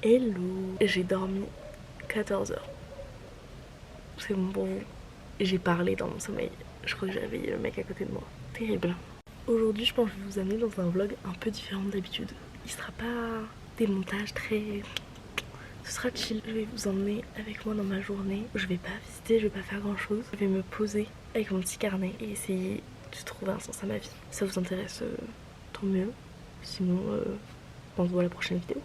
Hello. J'ai dormi 14 heures. C'est bon pour vous. J'ai parlé dans mon sommeil. Je crois que j'ai réveillé le mec à côté de moi. Terrible. Aujourd'hui, je pense que je vais vous amener dans un vlog un peu différent d'habitude. Il sera pas des montages très... Ce sera chill. Je vais vous emmener avec moi dans ma journée. Je vais pas visiter, je vais pas faire grand chose. Je vais me poser avec mon petit carnet et essayer de trouver un sens à ma vie. Si ça vous intéresse, tant mieux. Sinon, on se voit à la prochaine vidéo.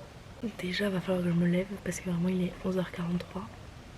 Déjà, va falloir que je me lève parce que vraiment il est 11h43,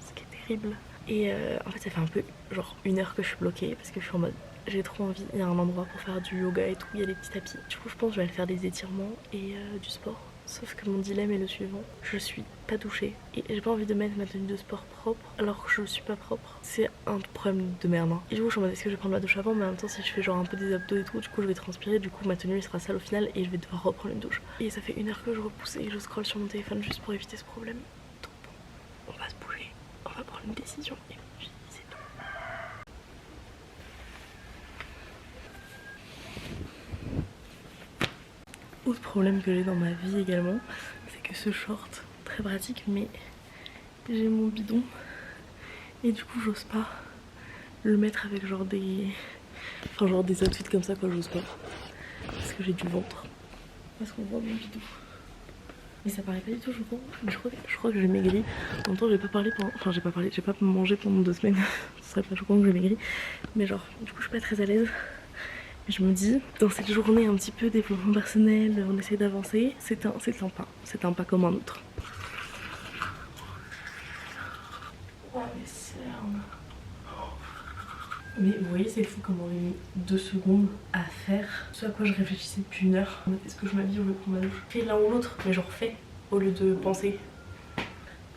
ce qui est terrible. Et en fait, ça fait un peu genre 1 heure que je suis bloquée parce que je suis en mode j'ai trop envie. Il y a un endroit pour faire du yoga et tout, il y a des petits tapis. Du coup, je pense que je vais aller faire des étirements et du sport. Sauf que mon dilemme est le suivant, je suis pas douchée et j'ai pas envie de mettre ma tenue de sport propre alors que je suis pas propre. C'est un problème de merde hein. Et du coup je suis en mode est-ce que je vais prendre ma douche avant, mais en même temps si je fais genre un peu des abdos et tout, du coup je vais transpirer, du coup ma tenue sera sale au final et je vais devoir reprendre une douche. Et ça fait 1 heure que je repousse et je scrolle sur mon téléphone juste pour éviter ce problème. Donc bon, on va se bouger, on va prendre une décision et puis c'est tout. Autre problème que j'ai dans ma vie également, c'est que ce short, très pratique, mais j'ai mon bidon et du coup j'ose pas le mettre avec genre des... Enfin genre des outfits comme ça quoi, j'ose pas. Parce que j'ai du ventre. Parce qu'on voit mon bidon. Mais ça paraît pas du tout choquant, mais je crois que j'ai maigri. En même temps j'ai pas parlé pendant... Enfin j'ai pas mangé pendant 2 semaines. Ce serait pas choquant que j'ai maigri. Mais genre du coup je suis pas très à l'aise. Je me dis, dans cette journée un petit peu développement personnel, on essaie d'avancer, c'est un pas comme un autre. Oh mes cernes. Mais vous voyez c'est fou comment on a mis 2 secondes à faire ce à quoi je réfléchissais depuis 1 heure. Est-ce que je m'habille ou je vais prendre ma douche? Fais l'un ou l'autre, mais genre fais au lieu de penser.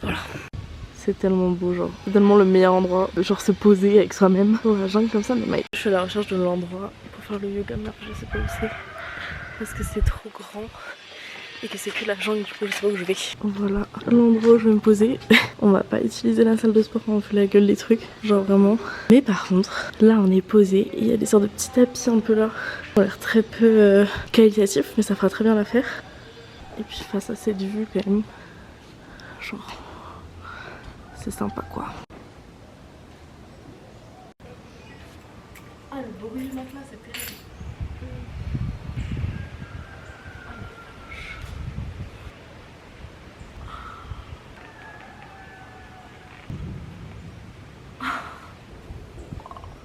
Voilà. C'est tellement beau, genre. C'est tellement le meilleur endroit, genre se poser avec soi-même. Dans la jungle comme ça, mais je suis à la recherche de l'endroit pour faire le yoga, mais je sais pas où c'est. Parce que c'est trop grand et que c'est que la jungle, du coup je sais pas où je vais. Voilà l'endroit où je vais me poser. On va pas utiliser la salle de sport quand on fait la gueule des trucs, genre vraiment. Mais par contre, là on est posé et il y a des sortes de petits tapis un peu là. Ça a l'air très peu qualitatif, mais ça fera très bien l'affaire. Et puis face à cette vue quand même, genre... C'est sympa quoi. Ah le bruit du matelas c'est terrible.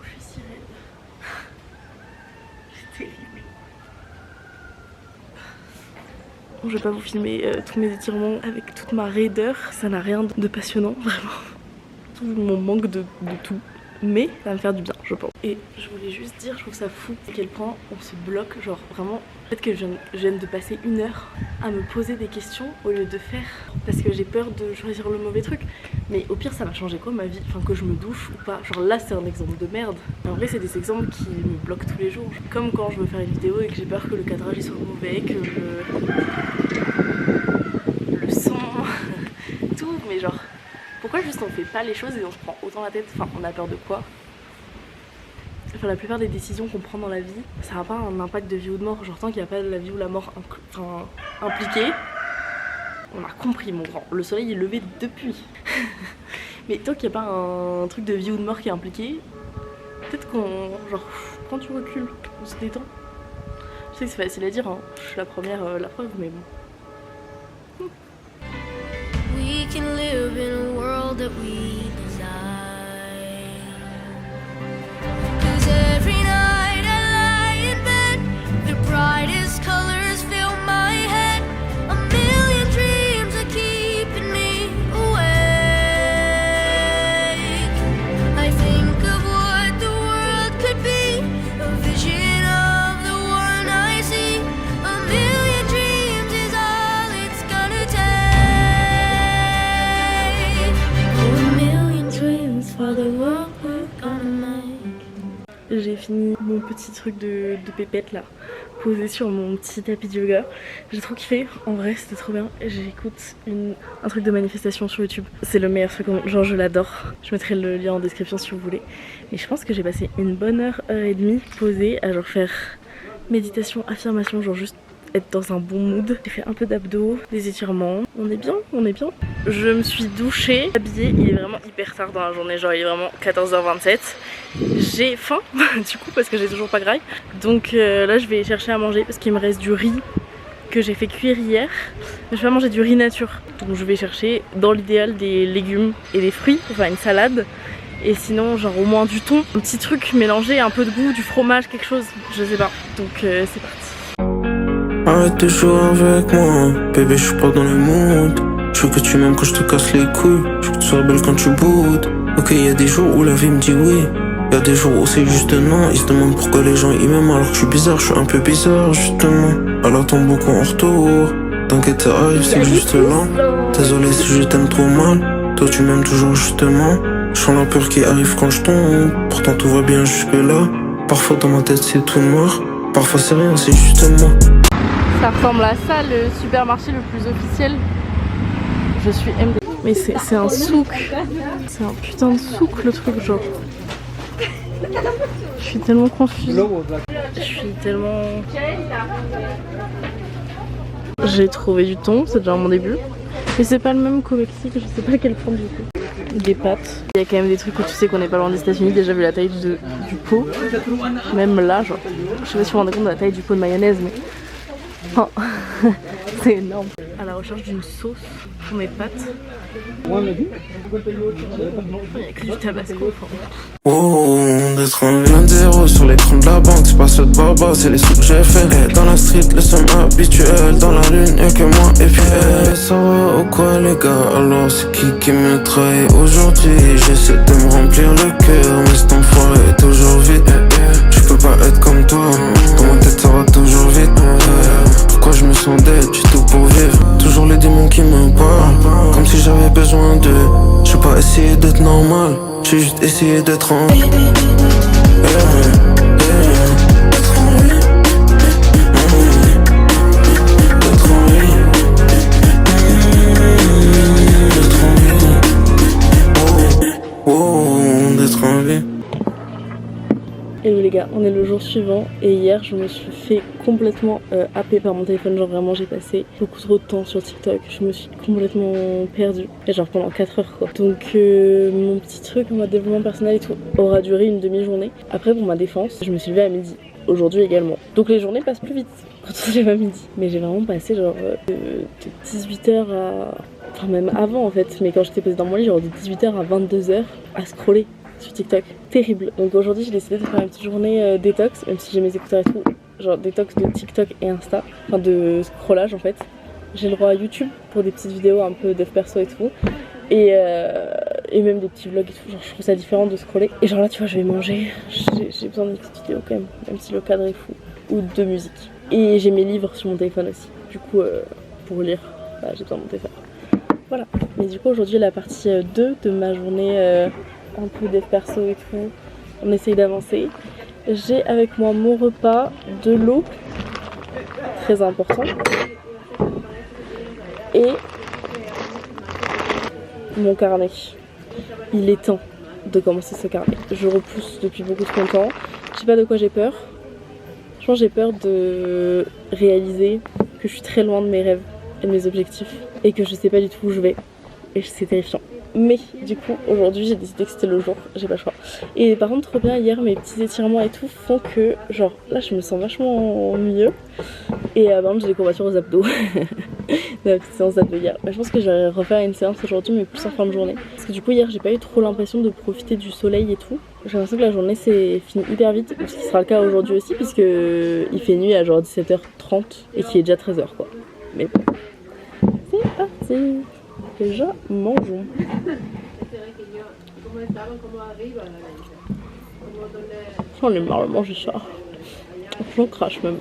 Je suis si raide. C'est terrible. Bon, je vais pas vous filmer tous mes étirements avec toute ma raideur. Ça n'a rien de passionnant vraiment. Tout mon manque de tout. Mais ça va me faire du bien je pense. Et je voulais juste dire, je trouve ça fou à quel point on se bloque, genre vraiment. Peut-être que je viens de passer 1 heure à me poser des questions au lieu de faire. Parce que j'ai peur de choisir le mauvais truc. Mais au pire ça va changer quoi ma vie? Enfin que je me douche ou pas. Genre là c'est un exemple de merde. Mais en vrai c'est des exemples qui me bloquent tous les jours. Comme quand je veux faire une vidéo et que j'ai peur que le cadrage il soit mauvais, que le son, tout. Mais genre pourquoi juste on fait pas les choses et on se prend autant la tête? Enfin on a peur de quoi? Enfin la plupart des décisions qu'on prend dans la vie, ça n'a pas un impact de vie ou de mort. Genre tant qu'il n'y a pas la vie ou la mort impliquée, on a compris mon grand. Le soleil est levé depuis. Mais tant qu'il n'y a pas un truc de vie ou de mort qui est impliqué, peut-être qu'on genre prend du recul, on se détend. Je sais que c'est facile à dire, hein. Je suis la première la preuve, mais bon. We can live in a world that we design. 'Cause every night I lie in bed, the brightest colors fill my head. A million dreams are keeping me awake. I think of what the world could be, a vision of the one I see. A million dreams is all it's gonna take. J'ai fini mon petit truc de pépette là, posé sur mon petit tapis de yoga. J'ai trop kiffé, en vrai c'était trop bien. J'écoute un truc de manifestation sur YouTube. C'est le meilleur truc, genre je l'adore. Je mettrai le lien en description si vous voulez. Mais je pense que j'ai passé une bonne heure et demie posée à genre faire méditation, affirmation, genre juste être dans un bon mood. J'ai fait un peu d'abdos, des étirements. On est bien, on est bien. Je me suis douchée, habillée. Il est vraiment hyper tard dans la journée, genre il est vraiment 14h27. J'ai faim du coup parce que j'ai toujours pas graille. Donc là je vais chercher à manger parce qu'il me reste du riz que j'ai fait cuire hier. Je vais manger du riz nature. Donc je vais chercher dans l'idéal des légumes et des fruits, enfin une salade. Et sinon genre au moins du thon, un petit truc mélangé, un peu de goût, du fromage, quelque chose, je sais pas. Donc c'est parti. Arrête de jouer avec moi, bébé, je suis pas dans le mood. Je veux que tu m'aimes quand je te casse les couilles. Je veux que tu sois belle quand tu boudes. Ok, y'a des jours où la vie me dit oui. Y'a des jours où c'est juste non. Ils se demandent pourquoi les gens ils m'aiment alors que je suis bizarre. Je suis un peu bizarre justement. Elle attend beaucoup en retour. T'inquiète, ça arrive, c'est juste lent. Désolé si je t'aime trop mal. Toi tu m'aimes toujours justement. Je sens la peur qui arrive quand je tombe. Pourtant tout va bien jusque là. Parfois dans ma tête c'est tout noir. Parfois c'est rien, c'est juste moi. Ça ressemble à ça, le supermarché le plus officiel. Je suis MD. Mais c'est un souk. C'est un putain de souk le truc genre. Je suis tellement confuse. Je suis tellement... J'ai trouvé du thon, c'est déjà mon début. Mais c'est pas le même qu'au Mexique, je sais pas quel prendre du coup. Des pâtes. Il y a quand même des trucs où tu sais qu'on est pas loin des États-Unis. Déjà vu la taille du pot. Même là, genre. Je sais pas si vous vous rendez compte de la taille du pot de mayonnaise, mais... Oh, c'est énorme. À la recherche d'une sauce pour mes pâtes. Il n'y a que du tabasco. Oh, d'être un 20 sur l'écran de la banque, c'est pas ceux de Baba, c'est les sous que j'ai fait. Et dans la street, le somme habituel, dans la lune, y'a que moi et puis elle. Ça va ou quoi les gars, alors c'est qui me trahit aujourd'hui? J'essaie de me remplir le cœur, mais cet enfoiré est toujours vide. Je peux pas être comme toi, dans ma tête ça va toujours vite. Pourquoi je me sens dead, j'ai tout pour vivre. Toujours les démons qui me parlent, comme si j'avais besoin d'eux. J'ai pas essayé d'être normal, j'ai juste essayé d'être en vie. Hello les gars, on est le jour suivant et hier je me suis fait complètement happer par mon téléphone, genre vraiment j'ai passé beaucoup trop de temps sur TikTok, je me suis complètement perdue, et genre pendant 4 heures quoi. Donc mon petit truc en mode développement personnel et tout aura duré une demi-journée. Après pour ma défense, je me suis levée à midi, aujourd'hui également. Donc les journées passent plus vite quand on se lève à midi. Mais j'ai vraiment passé genre de 18h à... Enfin même avant en fait, mais quand j'étais posée dans mon lit, genre de 18h à 22h à scroller sur TikTok, terrible. Donc aujourd'hui j'ai décidé de faire une petite journée détox, même si j'ai mes écouteurs et tout, genre détox de TikTok et Insta, enfin de scrollage en fait. J'ai le droit à YouTube pour des petites vidéos un peu dev perso et tout, et même des petits vlogs et tout, genre je trouve ça différent de scroller. Et genre là tu vois je vais manger, j'ai besoin d'une petite vidéo quand même si le cadre est fou, ou de musique. Et j'ai mes livres sur mon téléphone aussi, du coup pour lire, bah, j'ai besoin de mon téléphone. Voilà, mais du coup aujourd'hui la partie 2 de ma journée un peu dev perso et tout, on essaye d'avancer. J'ai avec moi mon repas, de l'eau, très important, et mon carnet. Il est temps de commencer ce carnet. Je repousse depuis beaucoup trop longtemps. Je sais pas de quoi j'ai peur. Je pense que j'ai peur de réaliser que je suis très loin de mes rêves et de mes objectifs et que je sais pas du tout où je vais. Et c'est terrifiant. Mais du coup aujourd'hui j'ai décidé que c'était le jour, j'ai pas le choix. Et par contre trop bien, hier mes petits étirements et tout font que genre là je me sens vachement mieux. Et par contre j'ai des courbatures aux abdos. De la petite séance d'abdos hier. Mais je pense que je vais refaire une séance aujourd'hui mais plus en fin de journée. Parce que du coup hier j'ai pas eu trop l'impression de profiter du soleil et tout. J'ai l'impression que la journée s'est finie hyper vite. Ce qui sera le cas aujourd'hui aussi puisque il fait nuit à genre 17h30 et qu'il est déjà 13h quoi. Mais bon, c'est parti. Déjà, mangeons. J'en ai marre de manger ça. J'en crache même.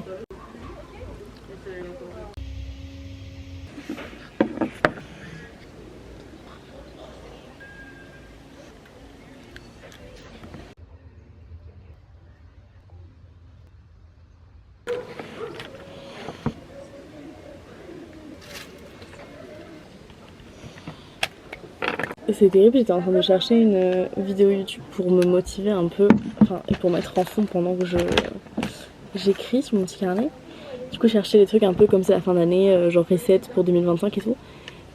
C'est terrible, j'étais en train de chercher une vidéo YouTube pour me motiver un peu, enfin, et pour mettre en fond pendant que j'écris sur mon petit carnet. Du coup, je cherchais des trucs un peu comme c'est la fin d'année, genre recettes pour 2025 et tout.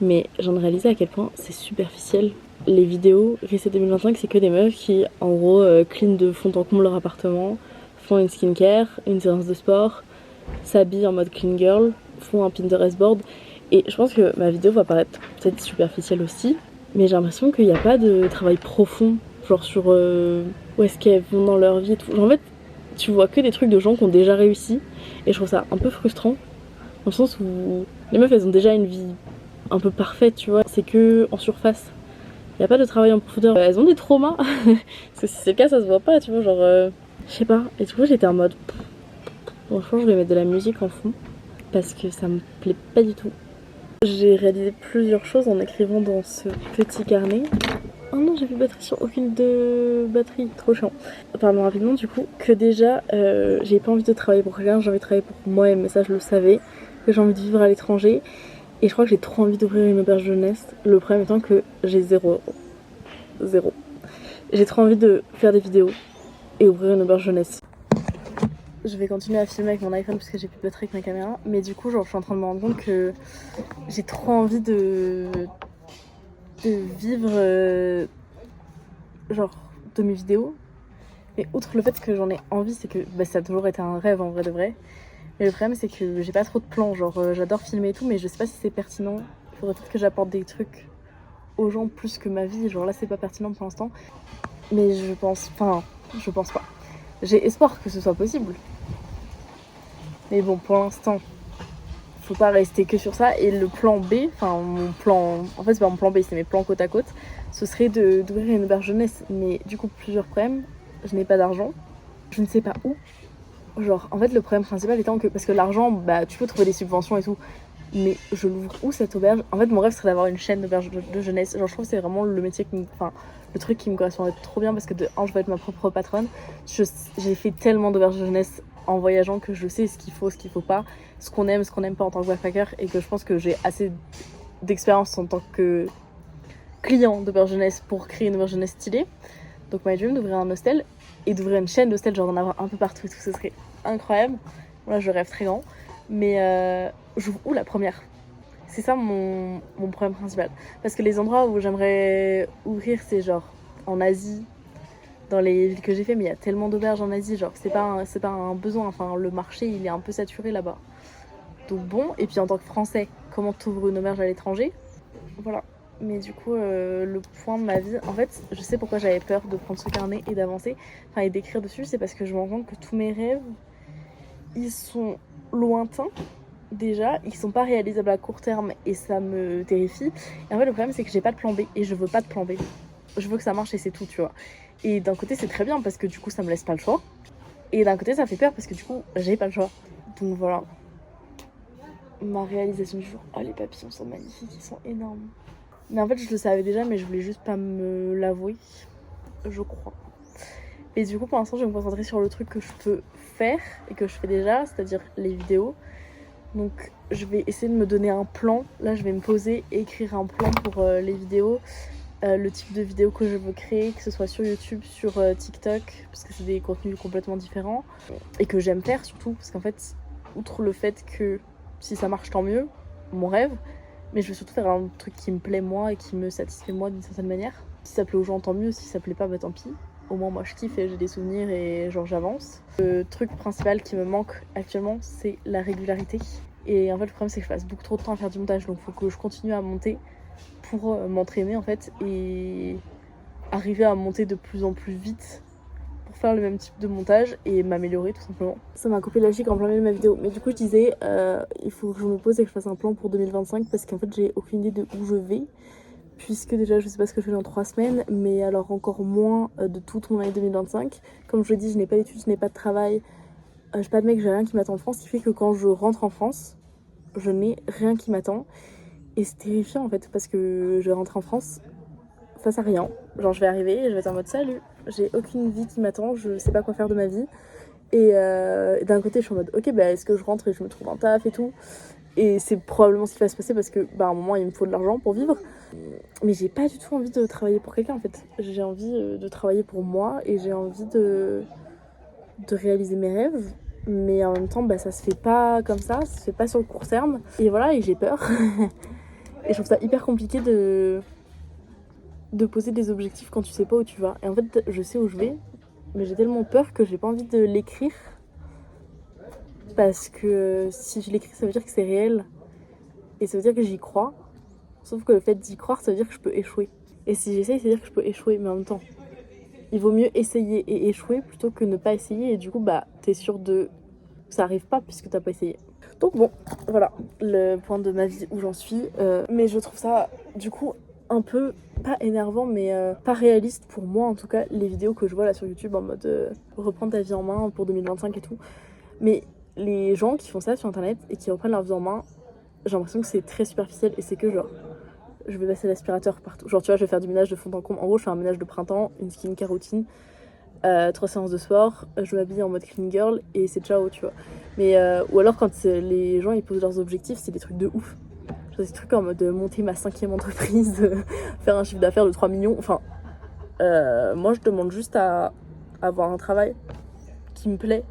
Mais j'en ai réalisé à quel point c'est superficiel. Les vidéos recettes 2025, c'est que des meufs qui, en gros, clean de fond en comble leur appartement, font une skincare, une séance de sport, s'habillent en mode clean girl, font un Pinterest board. Et je pense que ma vidéo va paraître peut-être superficielle aussi, mais j'ai l'impression qu'il n'y a pas de travail profond, genre sur où est-ce qu'elles vont dans leur vie et tout. Genre, en fait, tu vois que des trucs de gens qui ont déjà réussi, et je trouve ça un peu frustrant, dans le sens où les meufs, elles ont déjà une vie un peu parfaite, tu vois, c'est que en surface. Il n'y a pas de travail en profondeur. Elles ont des traumas, parce que si c'est le cas, ça se voit pas, tu vois, genre, je sais pas. Et du coup, j'étais en mode, franchement, je vais mettre de la musique en fond, parce que ça me plaît pas du tout. J'ai réalisé plusieurs choses en écrivant dans ce petit carnet. Oh non, j'ai plus de batterie sur aucune de batterie, trop chiant. Parlons rapidement du coup, que déjà, j'ai pas envie de travailler pour quelqu'un, j'ai envie de travailler pour moi-même, mais ça je le savais, que j'ai envie de vivre à l'étranger. Et je crois que j'ai trop envie d'ouvrir une auberge jeunesse, le problème étant que j'ai 0 €. 0. J'ai trop envie de faire des vidéos et ouvrir une auberge jeunesse. Je vais continuer à filmer avec mon iPhone parce que j'ai plus de batterie avec ma caméra, mais du coup genre je suis en train de me rendre compte que j'ai trop envie de vivre genre de mes vidéos. Mais outre le fait que j'en ai envie, c'est que ça a toujours été un rêve en vrai de vrai. Mais le problème c'est que j'ai pas trop de plans, genre j'adore filmer et tout, mais je sais pas si c'est pertinent. Il faudrait peut-être que j'apporte des trucs aux gens plus que ma vie, genre là c'est pas pertinent pour l'instant. Mais je pense pas. J'ai espoir que ce soit possible. Mais bon, pour l'instant, faut pas rester que sur ça. Et le plan B, enfin mon plan, en fait c'est pas mon plan B, c'est mes plans côte à côte, ce serait d'ouvrir une auberge jeunesse. Mais du coup, plusieurs problèmes. Je n'ai pas d'argent, je ne sais pas où. Genre, en fait, le problème principal étant que, parce que l'argent, bah tu peux trouver des subventions et tout, mais je l'ouvre où cette auberge? En fait, mon rêve serait d'avoir une chaîne d'auberge de jeunesse. Genre, je trouve que c'est vraiment le métier le truc qui me correspondrait trop bien parce que de un, je veux être ma propre patronne. J'ai fait tellement d'auberges de jeunesse en voyageant que je sais ce qu'il faut pas, ce qu'on aime pas en tant que backpacker, et que je pense que j'ai assez d'expérience en tant que client d'auberge jeunesse pour créer une auberge jeunesse stylée. Donc my dream d'ouvrir un hostel et d'ouvrir une chaîne d'hostel, genre d'en avoir un peu partout et tout, ce serait incroyable. Là, je rêve très grand. Mais j'ouvre où la première? C'est ça mon problème principal. Parce que les endroits où j'aimerais ouvrir, c'est genre en Asie, dans les villes que j'ai fait, mais il y a tellement d'auberges en Asie, genre c'est pas un besoin, enfin le marché il est un peu saturé là-bas. Donc bon, et puis en tant que Français, comment t'ouvres une auberge à l'étranger? Voilà. Mais du coup, le point de ma vie, en fait, je sais pourquoi j'avais peur de prendre ce carnet et d'avancer, enfin et d'écrire dessus, c'est parce que je me rends compte que tous mes rêves, ils sont lointains. Déjà, ils sont pas réalisables à court terme et ça me terrifie. Et en fait, le problème, c'est que j'ai pas de plan B et je veux pas de plan B. Je veux que ça marche et c'est tout, tu vois. Et d'un côté, c'est très bien parce que du coup, ça me laisse pas le choix. Et d'un côté, ça fait peur parce que du coup, j'ai pas le choix. Donc voilà. Ma réalisation du jour. Oh, les papillons sont magnifiques, ils sont énormes. Mais en fait, je le savais déjà, mais je voulais juste pas me l'avouer. Je crois. Et du coup, pour l'instant, je vais me concentrer sur le truc que je peux faire et que je fais déjà, c'est-à-dire les vidéos. Donc je vais essayer de me donner un plan. Là je vais me poser et écrire un plan pour les vidéos, le type de vidéo que je veux créer, que ce soit sur YouTube, sur TikTok, parce que c'est des contenus complètement différents et que j'aime faire surtout, parce qu'en fait, outre le fait que si ça marche tant mieux, mon rêve, mais je veux surtout faire un truc qui me plaît moi et qui me satisfait moi d'une certaine manière. Si ça plaît aux gens tant mieux, si ça plaît pas bah tant pis. Au moins moi je kiffe et j'ai des souvenirs et genre j'avance. Le truc principal qui me manque actuellement, c'est la régularité. Et en fait le problème c'est que je passe beaucoup trop de temps à faire du montage, donc il faut que je continue à monter pour m'entraîner en fait et arriver à monter de plus en plus vite pour faire le même type de montage et m'améliorer tout simplement. Ça m'a coupé la chic en plein milieu de ma vidéo, mais du coup je disais il faut que je me pose et que je fasse un plan pour 2025 parce qu'en fait j'ai aucune idée de où je vais. Puisque déjà je sais pas ce que je fais dans 3 semaines, mais alors encore moins de toute mon année 2025. Comme je le dis, je n'ai pas d'études, je n'ai pas de travail, j'ai pas de mec, j'ai rien qui m'attend en France, ce qui fait que quand je rentre en France, je n'ai rien qui m'attend. Et c'est terrifiant en fait, parce que je vais rentrer en France face à rien. Genre je vais arriver et je vais être en mode salut, j'ai aucune vie qui m'attend, je sais pas quoi faire de ma vie. Et d'un côté je suis en mode ok bah est-ce que je rentre et je me trouve un taf et tout. Et c'est probablement ce qui va se passer parce que à un moment il me faut de l'argent pour vivre. Mais j'ai pas du tout envie de travailler pour quelqu'un en fait. J'ai envie de travailler pour moi et j'ai envie de réaliser mes rêves. mais en même temps bah ça se fait pas comme ça se fait pas sur le court terme et voilà, et j'ai peur. Et je trouve ça hyper compliqué de poser des objectifs quand tu sais pas où tu vas. Et en fait je sais où je vais, mais j'ai tellement peur que j'ai pas envie de l'écrire, parce que si je l'écris ça veut dire que c'est réel et ça veut dire que j'y crois, sauf que le fait d'y croire ça veut dire que je peux échouer, et si j'essaye ça veut dire que je peux échouer, mais en même temps il vaut mieux essayer et échouer plutôt que ne pas essayer, et du coup bah t'es sûr de ça arrive pas puisque t'as pas essayé. Donc bon, voilà le point de ma vie où j'en suis. Mais je trouve ça du coup un peu, pas énervant, mais pas réaliste pour moi en tout cas, les vidéos que je vois là sur YouTube en mode reprendre ta vie en main pour 2025 et tout. Mais les gens qui font ça sur internet et qui reprennent leur vie en main, j'ai l'impression que c'est très superficiel, et c'est que genre je vais passer l'aspirateur partout. Genre tu vois, je vais faire du ménage de fond en comble. En gros je fais un ménage de printemps, une skincare routine, 3 séances de sport, je m'habille en mode clean girl et c'est ciao, tu vois. Mais ou alors quand les gens ils posent leurs objectifs, c'est des trucs de ouf. Genre des trucs en mode monter ma 5e entreprise, faire un chiffre d'affaires de 3 millions. Enfin, moi je demande juste à avoir un travail qui me plaît.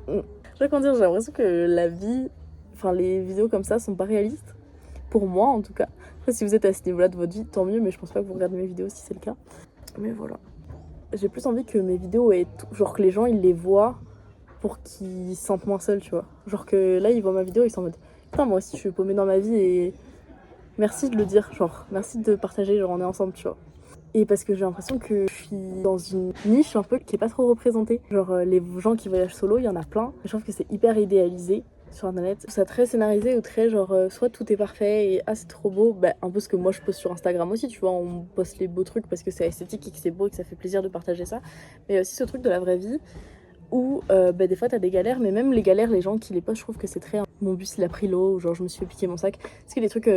Je sais pas comment dire, j'ai l'impression que la vie, enfin les vidéos comme ça sont pas réalistes. Pour moi en tout cas. Après si vous êtes à ce niveau-là de votre vie, tant mieux, mais je pense pas que vous regardez mes vidéos si c'est le cas. Mais voilà. J'ai plus envie que mes vidéos aient genre que les gens ils les voient pour qu'ils se sentent moins seuls, tu vois. Genre que là ils voient ma vidéo, ils sont en mode putain moi aussi je suis paumée dans ma vie et merci de le dire, genre merci de partager, genre on est ensemble, tu vois. Et parce que j'ai l'impression que je suis dans une niche un peu qui est pas trop représentée. Genre les gens qui voyagent solo, il y en a plein. Je trouve que c'est hyper idéalisé sur internet. Je trouve ça très scénarisé ou très genre soit tout est parfait et ah c'est trop beau, bah un peu ce que moi je poste sur Instagram aussi, tu vois, on poste les beaux trucs parce que c'est esthétique et que c'est beau et que ça fait plaisir de partager ça. Mais il y a aussi ce truc de la vraie vie où bah, des fois t'as des galères, mais même les galères, les gens qui les postent, je trouve que c'est très mon bus il a pris l'eau, ou genre je me suis fait piquer mon sac, parce que des trucs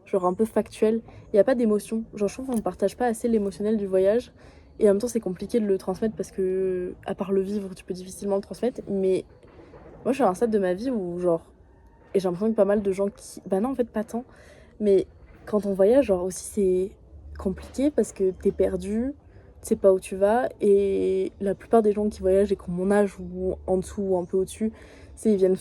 genre un peu factuels, il y a pas d'émotion. Genre je trouve qu'on partage pas assez l'émotionnel du voyage, et en même temps c'est compliqué de le transmettre parce que à part le vivre tu peux difficilement le transmettre. Mais moi je suis à un stade de ma vie où genre, et j'ai l'impression que pas mal de gens qui, bah non en fait pas tant, mais quand on voyage genre aussi c'est compliqué parce que t'es perdu, tu sais pas où tu vas, et la plupart des gens qui voyagent et qui ont mon âge ou en dessous ou un peu au-dessus, c'est ils viennent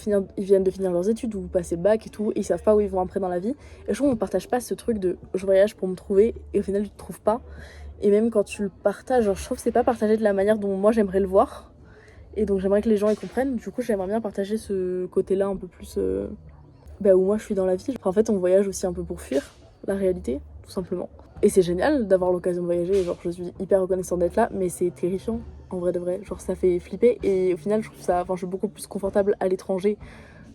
de finir leurs études ou passer le bac et tout, et ils savent pas où ils vont après dans la vie. Et je trouve qu'on partage pas ce truc de je voyage pour me trouver et au final tu te trouves pas. Et même quand tu le partages, genre, je trouve que c'est pas partagé de la manière dont moi j'aimerais le voir. Et donc j'aimerais que les gens y comprennent. Du coup j'aimerais bien partager ce côté-là un peu plus bah, où moi je suis dans la vie. En fait on voyage aussi un peu pour fuir la réalité, tout simplement. Et c'est génial d'avoir l'occasion de voyager, genre je suis hyper reconnaissante d'être là, mais c'est terrifiant en vrai de vrai, genre ça fait flipper. Et au final je trouve ça, enfin je suis beaucoup plus confortable à l'étranger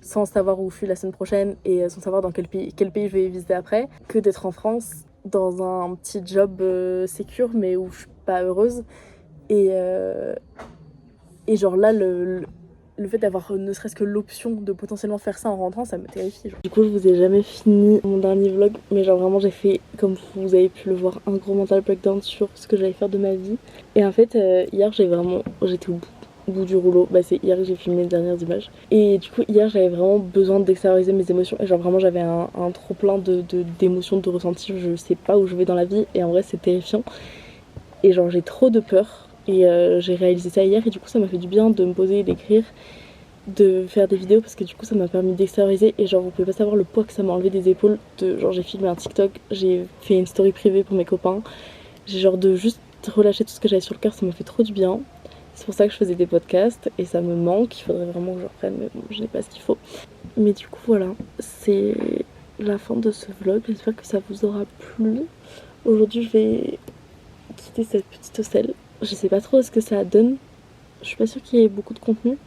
sans savoir où je suis la semaine prochaine et sans savoir dans quel pays je vais visiter après, que d'être en France dans un petit job sécure mais où je suis pas heureuse. Et genre là le fait d'avoir ne serait-ce que l'option de potentiellement faire ça en rentrant, ça me terrifie. Genre. Du coup, je vous ai jamais fini mon dernier vlog, mais genre vraiment j'ai fait, comme vous avez pu le voir, un gros mental breakdown sur ce que j'allais faire de ma vie. Et en fait, hier j'étais au bout du rouleau. Bah c'est hier que j'ai filmé les dernières images. Et du coup, hier j'avais vraiment besoin d'extérioriser mes émotions. Et genre vraiment j'avais un trop plein d'émotions, de ressentis. Je sais pas où je vais dans la vie. Et en vrai c'est terrifiant. Et genre j'ai trop de peur. Et j'ai réalisé ça hier et du coup ça m'a fait du bien de me poser et d'écrire, de faire des vidéos parce que du coup ça m'a permis d'extérioriser. Et genre vous pouvez pas savoir le poids que ça m'a enlevé des épaules. Genre j'ai filmé un TikTok, j'ai fait une story privée pour mes copains. J'ai genre de juste relâcher tout ce que j'avais sur le cœur, ça m'a fait trop du bien. C'est pour ça que je faisais des podcasts et ça me manque, il faudrait vraiment que je reprenne mais bon je n'ai pas ce qu'il faut. Mais du coup voilà, c'est la fin de ce vlog, j'espère que ça vous aura plu. Aujourd'hui je vais quitter cette petite hôtel. Je sais pas trop ce que ça donne. Je suis pas sûre qu'il y ait beaucoup de contenu.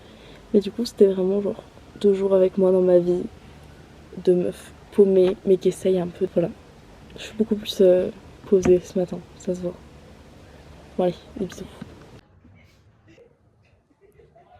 Mais du coup c'était vraiment genre 2 jours avec moi dans ma vie de meuf paumée mais qui essaye un peu. Voilà. Je suis beaucoup plus posée ce matin, ça se voit. Bon allez, des bisous.